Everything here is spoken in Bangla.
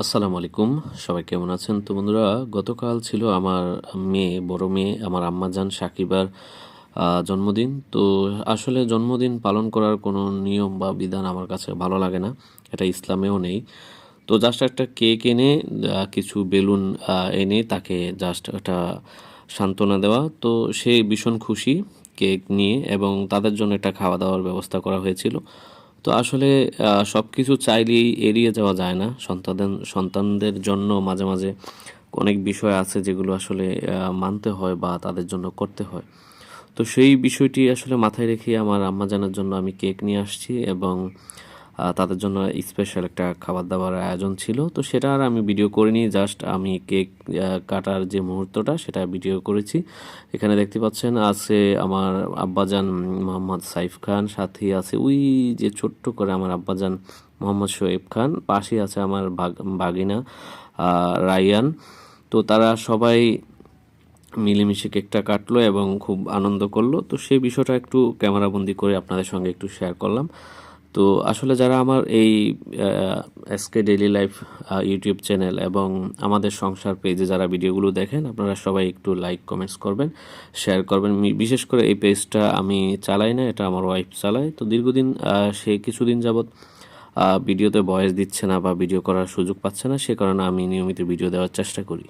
আসসালামু আলাইকুম। সবাই কেমন আছেন? তো বন্ধুরা, গতকাল ছিল আমার বড় মেয়ে আমার আম্মাজান সাকিবার জন্মদিন। তো আসলে জন্মদিন পালন করার কোনো নিয়ম বা বিধান আমার কাছে ভালো লাগে না। এটা ইসলামেও নেই। তো জাস্ট একটা কেক এনে কিছু বেলুন এনে তাকে জাস্ট একটা সান্ত্বনা দেওয়া। তো সে ভীষণ খুশি কেক নিয়ে এবং তাদের জন্য একটা খাওয়া-দাওয়ার ব্যবস্থা করা হয়েছিল। তো আসলে সবকিছু চাইলেই এড়িয়ে যাওয়া যায় না। সন্তানদের জন্য মাঝে, মাঝে অনেক বিষয় আছে যেগুলো আসলে মানতে হয় বা তাদের জন্য করতে হয়। তো সেই বিষয়টি আসলে মাথায় রেখে আমার আম্মাজানের জন্য আমি কেক নিয়ে আসছি এবং তাদের জন্য স্পেশাল একটা খাবার-দাবার আয়োজন ছিল। তো সেটা আর আমি ভিডিও করিনি। জাস্ট আমি কেক কাটার যে মুহূর্তটা সেটা ভিডিও করেছি। এখানে দেখতে পাচ্ছেন আছে আমার আব্বাজান মোহাম্মদ সাইফ খান, সাথেই আছে ওই যে ছোট্ট করে আমার আব্বাজান মোহাম্মদ শোয়েব খান, পাশেই আছে আমার বাগিনা রায়হান। তো তারা সবাই মিলেমিশে কেকটা কাটলো এবং খুব আনন্দ করলো। তো সেই বিষয়টা একটু ক্যামেরাবন্দি করে আপনাদের সঙ্গে একটু শেয়ার করলাম। তো আসলে যারা আমার এই SK daily life YouTube channel এবং আমাদের সংসার পেজে যারা ভিডিওগুলো দেখেন, আপনারা সবাই একটু লাইক কমেন্টস করবেন, শেয়ার করবেন। বিশেষ করে এই পেজটা আমি চালাই না, এটা আমার ওয়াইফ চালায়। তো দীর্ঘদিন সে কিছুদিন যাবৎ ভিডিওতে ভয়েস দিচ্ছে না বা ভিডিও করার সুযোগ পাচ্ছে না, সে কারণে আমি নিয়মিত ভিডিও দেওয়ার চেষ্টা করি।